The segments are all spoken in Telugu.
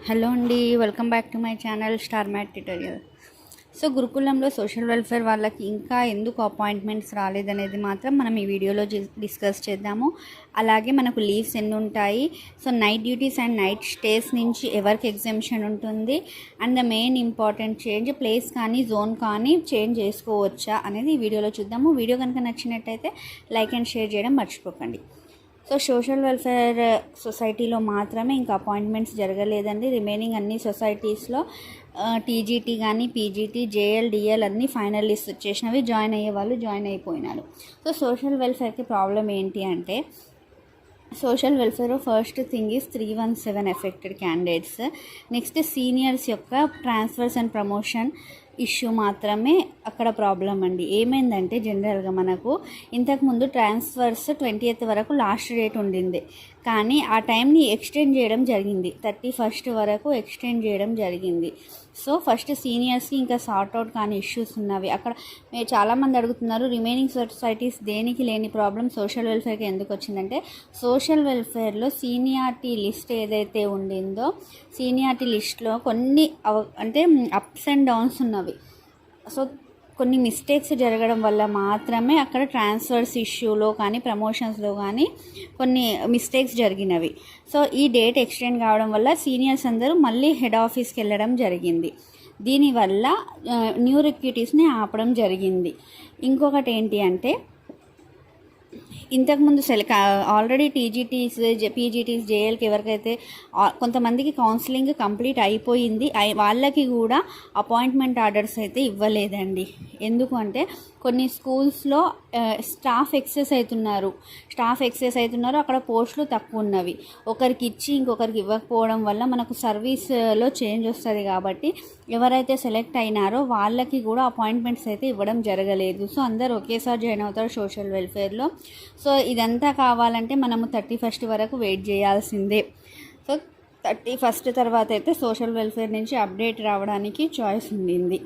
హలో అండి, welcome back to my channel star mat tutorial. So గురుకులంలో సోషల్ వెల్ఫేర్ వాళ్ళకి ఇంకా ఎందుకు అపాయింట్మెంట్స్ రాలేదనేది మాత్రం మనం ఈ వీడియోలో డిస్కస్ చేద్దాము. అలాగే మనకు లీవ్స్ ఎన్ని ఉంటాయి, so night duties and night stays నుంచి ఎవరికి ఎగ్జామ్షన్ ఉంటుంది, and the main important change place కానీ జోన్ కానీ చేంజ్ చేసుకోవచ్చా అనేది ఈ వీడియోలో చూద్దాము. వీడియో కనుక నచ్చినట్టయితే లైక్ అండ్ షేర్ చేయడం మర్చిపోకండి. సో సోషల్ వెల్ఫేర్ సొసైటీలో మాత్రమే ఇంకా అపాయింట్మెంట్స్ జరగలేదండి. రిమైనింగ్ అన్ని సొసైటీస్లో టీజీటీ కానీ పీజీటీ జేఎల్ డిఎల్ అన్నీ ఫైనల్ లిస్ట్ వచ్చేసినవి. జాయిన్ అయ్యే వాళ్ళు జాయిన్ అయిపోయినారు. సో సోషల్ వెల్ఫేర్కి ప్రాబ్లం ఏంటి అంటే, social welfare first thing is 317 affected candidates. Next seniors యొక్క ట్రాన్స్ఫర్స్ అండ్ ప్రమోషన్ ఇష్యూ మాత్రమే అక్కడ ప్రాబ్లం అండి. ఏమైందంటే జనరల్గా మనకు ఇంతకుముందు ట్రాన్స్ఫర్స్ 20th వరకు లాస్ట్ డేట్ ఉండింది, కానీ ఆ టైంని ఎక్స్టెండ్ చేయడం జరిగింది, 31st వరకు ఎక్స్టెండ్ చేయడం జరిగింది. సో ఫస్ట్ సీనియర్స్కి ఇంకా సార్ట్అవుట్ కానీ ఇష్యూస్ ఉన్నవి. అక్కడ మీరు చాలామంది అడుగుతున్నారు, రిమైనింగ్ సొసైటీస్ దేనికి లేని ప్రాబ్లం సోషల్ వెల్ఫేర్కి ఎందుకు వచ్చిందంటే, సోషల్ వెల్ఫేర్లో సీనియారిటీ లిస్ట్ ఏదైతే ఉండిందో సీనియారిటీ లిస్ట్లో కొన్ని అంటే అప్స్ అండ్ డౌన్స్ ఉన్నవి. సో కొన్ని మిస్టేక్స్ జరగడం వల్ల మాత్రమే అక్కడ ట్రాన్స్ఫర్స్ ఇష్యూలో కానీ ప్రమోషన్స్లో కానీ కొన్ని మిస్టేక్స్ జరిగినవి. సో ఈ డేట్ ఎక్స్టెండ్ కావడం వల్ల సీనియర్స్ అందరూ మళ్ళీ హెడ్ ఆఫీస్కి వెళ్ళడం జరిగింది. దీనివల్ల న్యూ రిక్రూటీస్ని ఆపడం జరిగింది. ఇంకొకటి ఏంటి అంటే, ఇంతకుముందు ఆల్రెడీ టీజీటీస్ పీజీటీస్ జేఎల్కి ఎవరికైతే కొంతమందికి కౌన్సిలింగ్ కంప్లీట్ అయిపోయింది, వాళ్ళకి కూడా అపాయింట్మెంట్ ఆర్డర్స్ అయితే ఇవ్వలేదండి. ఎందుకు అంటే కొన్ని స్కూల్స్లో స్టాఫ్ ఎక్సెస్ అవుతున్నారు, అక్కడ పోస్టులు తక్కువ ఉన్నవి. ఒకరికి ఇచ్చి ఇంకొకరికి ఇవ్వకపోవడం వల్ల మనకు సర్వీస్లో చేంజ్ వస్తుంది. కాబట్టి ఎవరైతే సెలెక్ట్ అయినారో వాళ్ళకి కూడా అపాయింట్మెంట్స్ అయితే ఇవ్వడం జరగలేదు. సో అందరూ ఒకేసారి జాయిన్ అవుతారు సోషల్ వెల్ఫేర్లో. సో ఇదంతా కావాలంటే మనము 31st వరకు వెయిట్ చేయాల్సిందే. సో 31st తర్వాత అయితే సోషల్ వెల్ఫేర్ నుంచి అప్డేట్ రావడానికి చాయిస్ ఉండింది.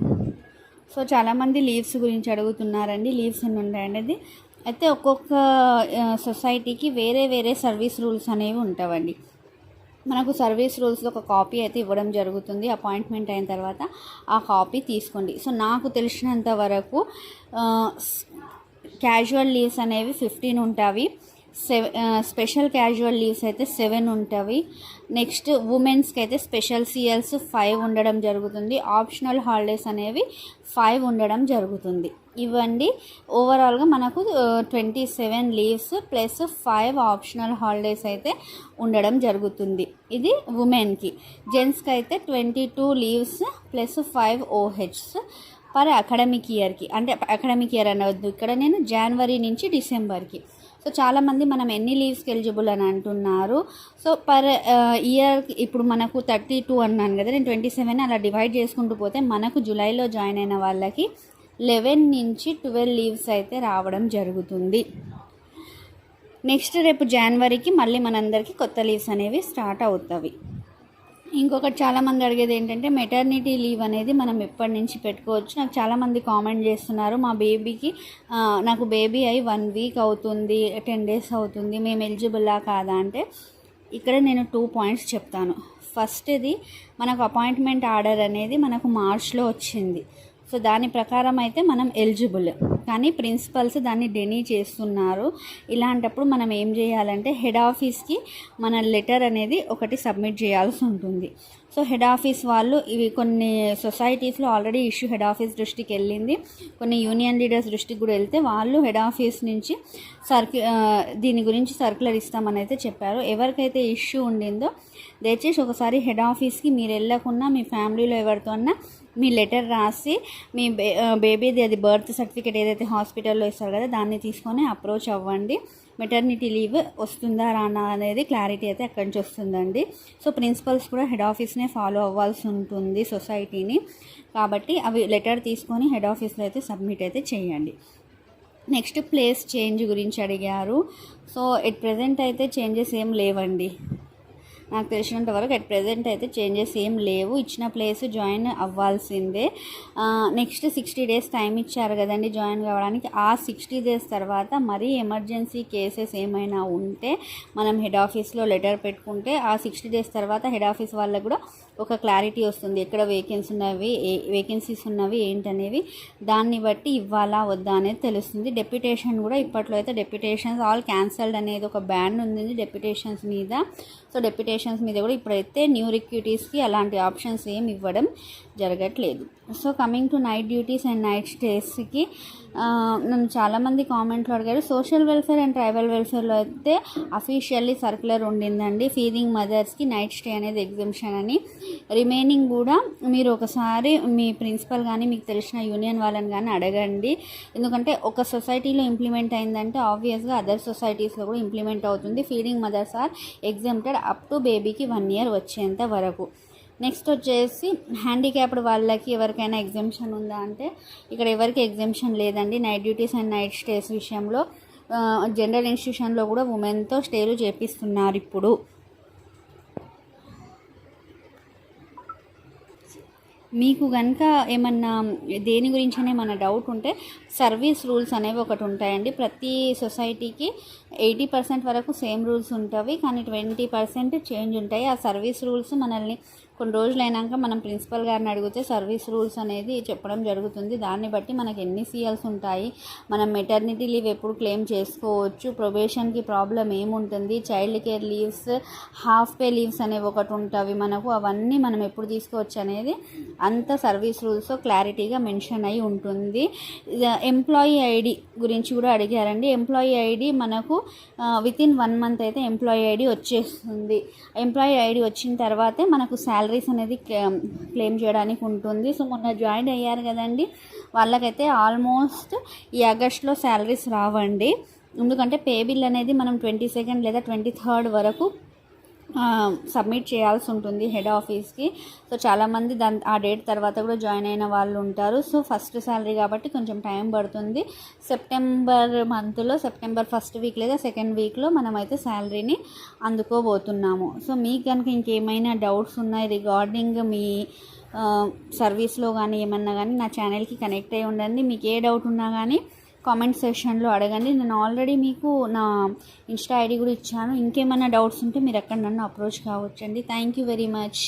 సో చాలామంది లీవ్స్ గురించి అడుగుతున్నారండి, లీవ్స్ ఎన్ని ఉంటాయనేది. అయితే ఒక్కొక్క సొసైటీకి వేరే సర్వీస్ రూల్స్ అనేవి ఉంటాయండి. మనకు సర్వీస్ రూల్స్లో ఒక కాపీ అయితే ఇవ్వడం జరుగుతుంది. అపాయింట్మెంట్ అయిన తర్వాత ఆ కాపీ తీసుకోండి. సో నాకు తెలిసినంత వరకు క్యాజువల్ లీవ్స్ అనేవి 15 ఉంటాయి. స్పెషల్ క్యాజువల్ లీవ్స్ అయితే 7 ఉంటాయి. నెక్స్ట్ ఉమెన్స్కి అయితే స్పెషల్ సిఎల్స్ 5 ఉండడం జరుగుతుంది. ఆప్షనల్ హాలిడేస్ అనేవి 5 ఉండడం జరుగుతుంది. ఇవ్వండి ఓవరాల్గా మనకు 27 లీవ్స్ ప్లస్ 5 ఆప్షనల్ హాలిడేస్ అయితే ఉండడం జరుగుతుంది. ఇది ఉమెన్కి. జెంట్స్కి అయితే 22 leaves plus 5 OHs per academic ఇయర్కి. అంటే అకాడమిక్ ఇయర్ అనవద్దు, ఇక్కడ నేను జనవరి నుంచి డిసెంబర్కి. సో చాలామంది మనం ఎన్ని లీవ్స్కి ఎలిజిబుల్ అని అంటున్నారు. సో పర్ ఇయర్కి ఇప్పుడు మనకు 32 అన్నాను కదా, నేను 27 అలా డివైడ్ చేసుకుంటూ పోతే మనకు జూలైలో జాయిన్ అయిన వాళ్ళకి 11 నుంచి 12 లీవ్స్ అయితే రావడం జరుగుతుంది. నెక్స్ట్ రేపు జనవరికి మళ్ళీ మనందరికీ కొత్త లీవ్స్ అనేవి స్టార్ట్ అవుతాయి. ఇంకొకటి చాలామంది అడిగేది ఏంటంటే, మెటర్నిటీ లీవ్ అనేది మనం ఎప్పటి నుంచి పెట్టుకోవచ్చు. నాకు చాలామంది కామెంట్ చేస్తున్నారు, మా బేబీకి నాకు బేబీ అయి 1 వీక్ అవుతుంది, 10 days అవుతుంది, మేము ఎలిజిబుల్లా కాదా అంటే, ఇక్కడ నేను 2 పాయింట్స్ చెప్తాను. ఫస్ట్, ఇది మనకు అపాయింట్మెంట్ ఆర్డర్ అనేది మనకు మార్చ్లో వచ్చింది. సో దాని ప్రకారం అయితే మనం ఎలిజిబుల్, కానీ ప్రిన్సిపల్స్ దాన్ని డెనీ చేస్తున్నారు. ఇలాంటప్పుడు మనం ఏం చేయాలంటే, హెడ్ ఆఫీస్కి మన లెటర్ అనేది ఒకటి సబ్మిట్ చేయాల్సి ఉంటుంది. సో హెడ్ ఆఫీస్ వాళ్ళు ఇవి కొన్ని సొసైటీస్లో ఆల్రెడీ ఇష్యూ హెడ్ ఆఫీస్ దృష్టికి వెళ్ళింది, కొన్ని యూనియన్ లీడర్స్ దృష్టికి కూడా వెళ్తే వాళ్ళు హెడ్ ఆఫీస్ నుంచి దీని గురించి సర్క్యులర్ ఇస్తామని అయితే చెప్పారు. ఎవరికైతే ఇష్యూ ఉండిందో దయచేసి ఒకసారి హెడ్ ఆఫీస్కి మీరు వెళ్ళకుండా మీ ఫ్యామిలీలో ఎవరితో అన్నా మీ లెటర్ రాసి మీ బేబీది అది బర్త్ సర్టిఫికేట్ ఏదైతే హాస్పిటల్లో ఇస్తారు కదా దాన్ని తీసుకొని అప్రోచ్ అవ్వండి. మెటర్నిటీ లీవ్ వస్తుందా రానా అనేది క్లారిటీ అయితే అక్కడి నుంచి వస్తుందండి. సో ప్రిన్సిపల్స్ కూడా హెడ్ ఆఫీస్నే ఫాలో అవ్వాల్సి ఉంటుంది సొసైటీని. కాబట్టి అవి లెటర్ తీసుకొని హెడ్ ఆఫీస్లో అయితే సబ్మిట్ అయితే చేయండి. నెక్స్ట్, ప్లేస్ చేంజ్ గురించి అడిగారు. సో ఎట్ ప్రెజెంట్ అయితే చేంజెస్ ఏం లేవండి. నాకు తెలిసినంత వరకు అట్ ప్రెజెంట్ అయితే చేంజెస్ ఏం లేవు. ఇచ్చిన ప్లేస్ జాయిన్ అవ్వాల్సిందే. నెక్స్ట్ 60 days టైం ఇచ్చారు కదండి జాయిన్ కావడానికి. ఆ 60 days తర్వాత మరీ ఎమర్జెన్సీ కేసెస్ ఏమైనా ఉంటే మనం హెడ్ ఆఫీస్లో లెటర్ పెట్టుకుంటే ఆ 60 days తర్వాత హెడ్ ఆఫీస్ వాళ్ళకు కూడా ఒక క్లారిటీ వస్తుంది, ఎక్కడ వేకెన్సీస్ ఉన్నవి ఏంటనేవి. దాన్ని బట్టి ఇవ్వాలా వద్దా అనేది తెలుస్తుంది. డెప్యుటేషన్ కూడా ఇప్పట్లో అయితే డెప్యుటేషన్స్ ఆల్ క్యాన్సల్డ్ అనేది ఒక బ్యాన్ ఉంది డెప్యుటేషన్స్ మీద. సో డెప్యుటేషన్స్ మీద కూడా ఇప్పుడైతే న్యూ రిక్రూటీస్కి అలాంటి ఆప్షన్స్ ఏమి ఇవ్వడం జరగట్లేదు. So coming to night duties and night స్టేస్కి నన్ను చాలామంది కామెంట్లో అడిగారు. సోషల్ వెల్ఫేర్ అండ్ ట్రైబల్ వెల్ఫేర్లో అయితే అఫీషియల్లీ సర్క్యులర్ ఉండిందండి, ఫీడింగ్ మదర్స్కి నైట్ స్టే అనేది ఎగ్జంప్షన్ అని. రిమైనింగ్ కూడా మీరు ఒకసారి మీ ప్రిన్సిపల్ కానీ మీకు తెలిసిన యూనియన్ వాళ్ళని కానీ అడగండి. ఎందుకంటే ఒక సొసైటీలో ఇంప్లిమెంట్ అయిందంటే ఆబ్వియస్గా అదర్ సొసైటీస్లో కూడా ఇంప్లిమెంట్ అవుతుంది. Feeding mothers are exempted up to బేబీకి 1 year వచ్చేంత వరకు. నెక్స్ట్ వచ్చేసి హ్యాండిక్యాప్డ్ వాళ్ళకి ఎవరికైనా ఎగ్జంప్షన్ ఉందా అంటే ఇక్కడ ఎవరికి ఎగ్జంప్షన్ లేదండి. Night duties and night stays విషయంలో జనరల్ ఇన్స్టిట్యూషన్లో కూడా ఉమెన్తో స్టేలు చేపిస్తున్నారు ఇప్పుడు. మీకు కనుక ఏమన్నా దేని గురించనే ఏమన్నా డౌట్ ఉంటే సర్వీస్ రూల్స్ అనేవి ఒకటి ఉంటాయండి. ప్రతి సొసైటీకి 80% వరకు సేమ్ రూల్స్ ఉంటాయి, కానీ 20% చేంజ్ ఉంటాయి. ఆ సర్వీస్ రూల్స్ మనల్ని కొన్ని రోజులు అయినాక మనం ప్రిన్సిపల్ గారిని అడిగితే సర్వీస్ రూల్స్ అనేది చెప్పడం జరుగుతుంది. దాన్ని బట్టి మనకి ఎన్ని సీఎల్స్ ఉంటాయి, మనం మెటర్నిటీ లీవ్ ఎప్పుడు క్లెయిమ్ చేసుకోవచ్చు, ప్రొబేషన్కి ప్రాబ్లం ఏముంటుంది, child care leaves, half pay leaves అనేవి ఒకటి ఉంటాయి మనకు, అవన్నీ మనం ఎప్పుడు తీసుకోవచ్చు అనేది అంత సర్వీస్ రూల్స్ క్లారిటీగా మెన్షన్ అయి ఉంటుంది. ఎంప్లాయీ ఐడి గురించి కూడా అడిగారండి. ఎంప్లాయీ ఐడి మనకు వితిన్ 1 month అయితే ఎంప్లాయీ ఐడి వచ్చేస్తుంది. ఎంప్లాయీ ఐడి వచ్చిన తర్వాతే మనకు శాలరీస్ అనేది క్లెయిమ్ చేయడానికి ఉంటుంది. సో మొన్న జాయిన్ అయ్యారు కదండి వాళ్ళకైతే ఆల్మోస్ట్ ఈ ఆగస్ట్లో శాలరీస్ రావండి. ఎందుకంటే పే బిల్ అనేది మనం 22nd లేదా 23rd వరకు సబ్మిట్ చేయాల్సి ఉంటుంది హెడ్ ఆఫీస్కి. సో చాలామంది ఆ డేట్ తర్వాత కూడా జాయిన్ అయిన వాళ్ళు ఉంటారు. సో ఫస్ట్ శాలరీ కాబట్టి కొంచెం టైం పడుతుంది. సెప్టెంబర్ మంత్లో సెప్టెంబర్ 1st week లేదా 2nd weekలో మనమైతే శాలరీని అందుకోబోతున్నాము. సో మీకు కనుక ఇంకేమైనా డౌట్స్ ఉన్నాయి రిగార్డింగ్ మీ సర్వీస్లో కానీ ఏమన్నా కానీ నా ఛానల్కి కనెక్ట్ అయ్యి ఉండండి. మీకు ఏ డౌట్ ఉన్నా కానీ కామెంట్ సెక్షన్లో అడగండి. నేను ఆల్రెడీ మీకు నా ఇన్స్టా ఐడి కూడా ఇచ్చాను. ఇంకేమైనా డౌట్స్ ఉంటే మీరు అక్కడ నన్ను అప్రోచ్ కావచ్చండి. Thank you very much.